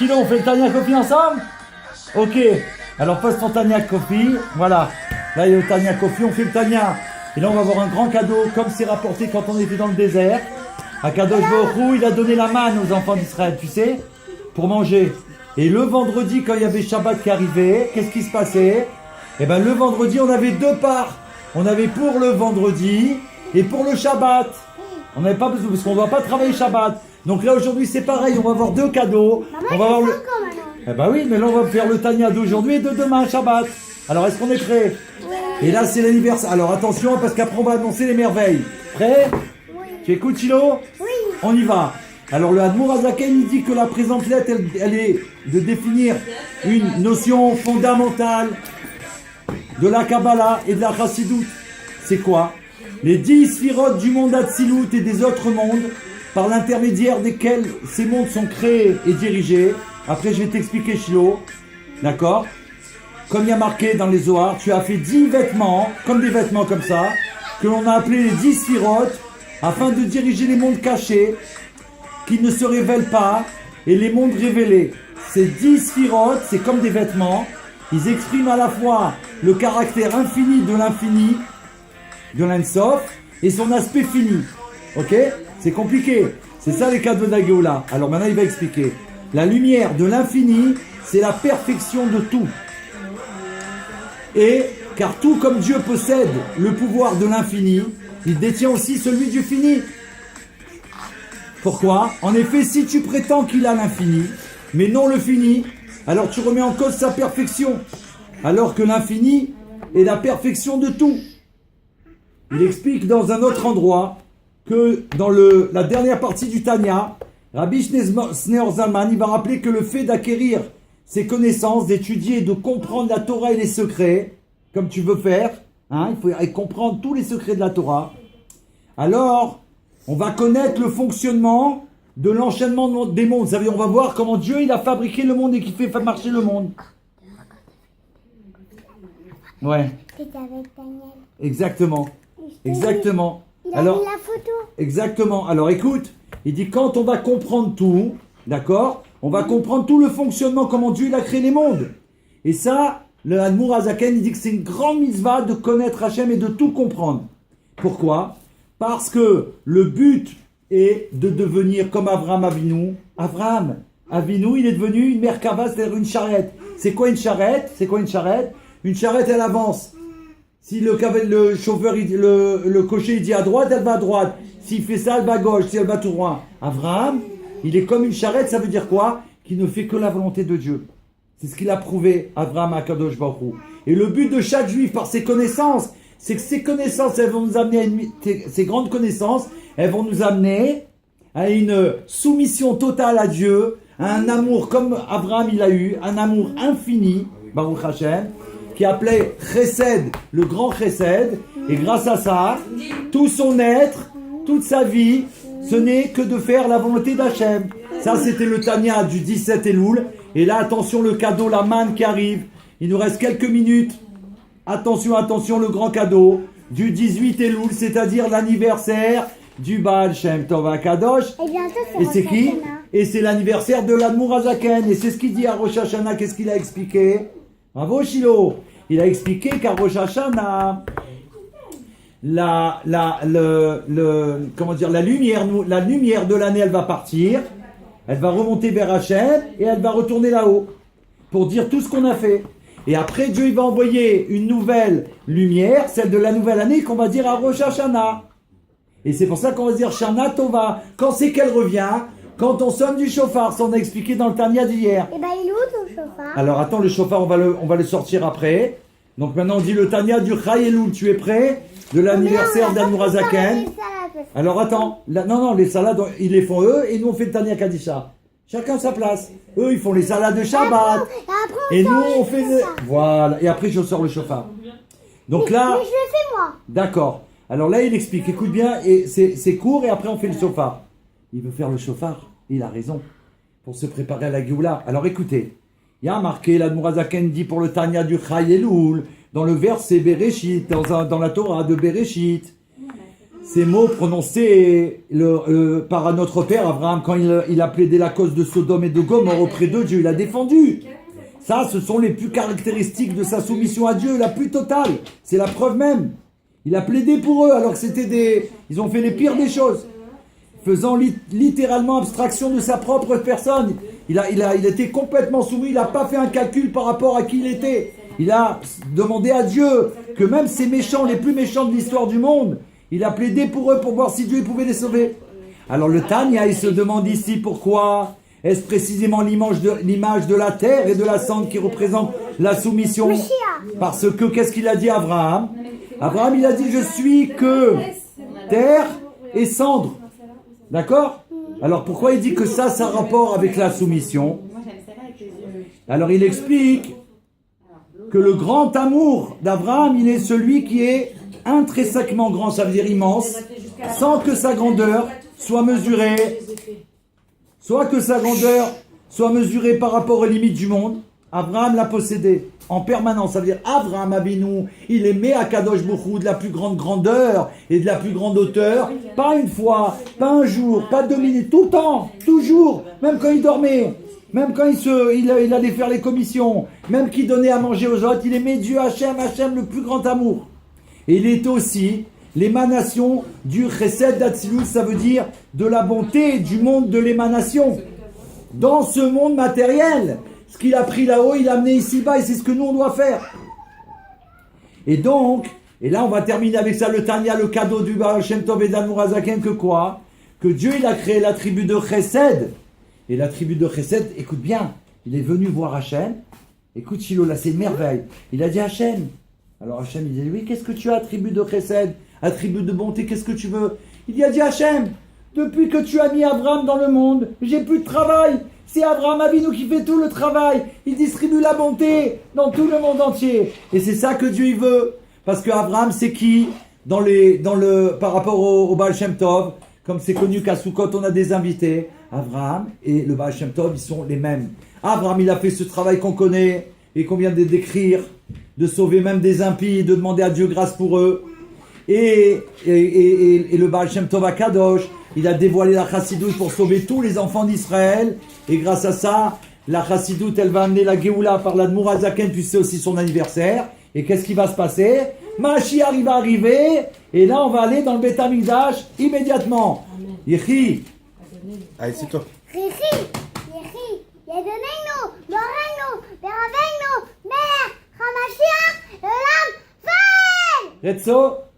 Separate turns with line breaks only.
Chilo, on fait le Tania Kofi ensemble? Ok. Alors pose ton Tania Kofi. Voilà. Là il y a le Tania Kofi, on fait le Tania. Et là on va avoir un grand cadeau, comme c'est rapporté quand on était dans le désert. Akadosh Baruch Hu, il a donné la manne aux enfants d'Israël, tu sais, pour manger. Et le vendredi, quand il y avait Shabbat qui arrivait, qu'est-ce qui se passait? Eh bien le vendredi, on avait deux parts. On avait pour le vendredi et pour le Shabbat. On n'avait pas besoin, parce qu'on ne doit pas travailler Shabbat. Donc là aujourd'hui c'est pareil, on va avoir deux cadeaux.
Maman,
On va avoir le...
maintenant.
Eh ben oui, mais là on va faire le Tania d'aujourd'hui et de demain, Shabbat. Alors est-ce qu'on est prêt? Et là c'est l'anniversaire. Alors attention, parce qu'après on va annoncer les merveilles. Prêt?
Oui.
Tu écoutes Chilo?
Oui.
On y va. Alors le Admour Azaken il dit que la présente lettre elle est de définir une notion fondamentale de la Kabbalah et de la Chassidut. C'est quoi? Les 10 sphirotes du monde Atsilut et des autres mondes, par l'intermédiaire desquels ces mondes sont créés et dirigés. Après, je vais t'expliquer, Chilo. D'accord? Comme il y a marqué dans les Zohar, tu as fait 10 vêtements, comme des vêtements comme ça, que l'on a appelé les 10 sphirotes, afin de diriger les mondes cachés, qui ne se révèlent pas, et les mondes révélés. Ces 10 sphirotes, c'est comme des vêtements. Ils expriment à la fois le caractère infini de l'infini, de l'Ensof, et son aspect fini. Ok? C'est compliqué. C'est ça les cadeaux d'Agéoula. Alors maintenant il va expliquer. La lumière de l'infini, c'est la perfection de tout. Et, car tout comme Dieu possède le pouvoir de l'infini, il détient aussi celui du fini. Pourquoi? En effet, si tu prétends qu'il a l'infini, mais non le fini, alors tu remets en cause sa perfection. Alors que l'infini est la perfection de tout. Il explique dans un autre endroit que dans la dernière partie du Tanya, Rabbi Shneur Zalman, il va rappeler que le fait d'acquérir ces connaissances, d'étudier, de comprendre la Torah et les secrets, comme tu veux faire, hein, il faut comprendre tous les secrets de la Torah, alors on va connaître le fonctionnement de l'enchaînement des mondes. Ça veut dire, on va voir comment Dieu il a fabriqué le monde et qui fait marcher le monde. Ouais.
C'était avec Daniel.
Exactement. Exactement.
Il a
Alors,
mis la photo.
exactement. Alors écoute, il dit quand on va comprendre tout, d'accord, on va comprendre tout le fonctionnement, comment Dieu il a créé les mondes. Et ça, le Admour Azaken, il dit que c'est une grande mitzvah de connaître Hachem et de tout comprendre. Pourquoi? Parce que le but est de devenir comme Avraham Avinu. Avraham Avinu, il est devenu une merkava, c'est-à-dire une charrette. C'est quoi une charrette? C'est quoi une charrette? Une charrette, elle avance. Si le chauffeur, le cocher, il dit à droite, elle va à droite. S'il fait ça, elle va à gauche. Si elle va tout droit. Avraham, il est comme une charrette, ça veut dire quoi? Qu'il ne fait que la volonté de Dieu. C'est ce qu'il a prouvé, Avraham Akadosh Baruch Hu. Et le but de chaque juif, par ses connaissances, c'est que ces connaissances, elles vont nous amener ces grandes connaissances, elles vont nous amener à une soumission totale à Dieu, à un amour comme Avraham il a eu, un amour infini, Baruch Hashem, qui appelait Chesed, le grand Chesed, et grâce à ça, tout son être, toute sa vie, ce n'est que de faire la volonté d'Hachem. Ça, c'était le Tanya du 17 Elul. Et là, attention, le cadeau, la manne qui arrive. Il nous reste quelques minutes. Attention, attention, le grand cadeau du 18 Elul, c'est-à-dire l'anniversaire du Baal Shem Tov HaKadosh.
Et bientôt,
Et c'est
Rosh
qui?
Hashanah.
Et c'est l'anniversaire de l'Admour Azaken. Et c'est ce qu'il dit à Rosh Hashanah. Qu'est-ce qu'il a expliqué? Bravo, Shiloh. Il a expliqué qu'à Rosh Hashanah, la lumière de l'année, elle va partir, elle va remonter vers Hachem et elle va retourner là-haut pour dire tout ce qu'on a fait. Et après, Dieu il va envoyer une nouvelle lumière, celle de la nouvelle année qu'on va dire à Rosh Hashanah. Et c'est pour ça qu'on va dire Shana Tova. Quand c'est qu'elle revient? Quand on sonne du chauffard, ça on a expliqué dans le Tanya d'hier.
Et ben il est où ton chauffard?
Alors attends, le chauffard, on va le sortir après. Donc maintenant on dit le Tanya du Chai Elul, tu es prêt? De l'anniversaire d'Admour Azaken. Alors attends, non, les salades, ils les font eux et nous on fait le Tanya Kadisha. Chacun sa place. Eux ils font les salades de Shabbat. Et nous on fait Voilà, et après je sors le chauffard. Donc là...
Mais je le fais moi.
D'accord. Alors là il explique, écoute bien, et c'est court et après on fait le chauffard. Il veut faire le chauffard, il a raison, pour se préparer à la Géoula. Alors écoutez, il y a marqué, l'Admour Azaken dit pour le Tanya du Chai Elul, dans le verset Bereshit, dans la Torah de Bereshit. ces mots prononcés par notre père Abraham quand il a plaidé la cause de Sodome et de Gomorrhe auprès de Dieu, il a défendu. Ça, ce sont les plus caractéristiques de sa soumission à Dieu, la plus totale. C'est la preuve même. Il a plaidé pour eux alors que ils ont fait les pires des choses, faisant littéralement abstraction de sa propre personne. Il était complètement soumis, il n'a pas fait un calcul par rapport à qui il était. Il a demandé à Dieu que même ces méchants, les plus méchants de l'histoire du monde, il a plaidé pour eux pour voir si Dieu pouvait les sauver. Alors le Tanya, il se demande ici pourquoi est-ce précisément l'image de la terre et de la cendre qui représente la soumission? Parce que qu'est-ce qu'il a dit à Abraham? Abraham, il a dit, je suis que terre et cendre. D'accord? Alors pourquoi il dit que ça a rapport avec la soumission? Alors il explique que le grand amour d'Abraham, il est celui qui est intrinsèquement grand, ça veut dire immense, sans que sa grandeur soit mesurée, soit que sa grandeur soit mesurée par rapport aux limites du monde. Abraham l'a possédé en permanence, ça veut dire Abraham Avinu, il aimait Akadosh Borou de la plus grande grandeur et de la plus grande hauteur, pas une fois, pas un jour, pas 2 minutes, tout le temps, toujours, même quand il dormait, même quand il allait faire les commissions, même qu'il donnait à manger aux autres, il aimait Dieu Hachem, le plus grand amour. Et il est aussi l'émanation du Chesed d'Atzilus, ça veut dire de la bonté du monde de l'émanation. Dans ce monde matériel, ce qu'il a pris là-haut, il l'a amené ici-bas, et c'est ce que nous on doit faire. Et donc, et là on va terminer avec ça, le Tanya, le cadeau du Baal Shem Tov et d'Admor HaZaken, que quoi? Que Dieu il a créé la tribu de Chesed. Et la tribu de Chesed, écoute bien, il est venu voir Hachem. Écoute Shiloh, là c'est une merveille. Il a dit Hachem. Alors Hachem il dit, oui, qu'est-ce que tu as, tribu de Chesed, attribut de bonté, qu'est-ce que tu veux? Il a dit Hachem, depuis que tu as mis Abraham dans le monde, j'ai plus de travail. C'est Abraham Avinu qui fait tout le travail. Il distribue la bonté dans tout le monde entier. Et c'est ça que Dieu il veut. Parce que Abraham, c'est qui par rapport au Baal Shem Tov, comme c'est connu qu'à Sukkot, on a des invités. Abraham et le Baal Shem Tov, ils sont les mêmes. Abraham, il a fait ce travail qu'on connaît et qu'on vient de décrire, de sauver même des impies, de demander à Dieu grâce pour eux. Et le Baal Shem Tov à Kadosh, il a dévoilé la Chassidoute pour sauver tous les enfants d'Israël. Et grâce à ça, la Chassidoute, elle va amener la Géoula par l'Admor HaZaken, puis c'est aussi son anniversaire. Et qu'est-ce qui va se passer? Mashiach, il va arriver, et là, on va aller dans le Beth HaMikdash immédiatement. Yechi.
Allez, c'est toi.
Yehi, Yedonenu, Lorenu, Beravenu, Melech, HaMashiach, Olam, Vael.
Retzo.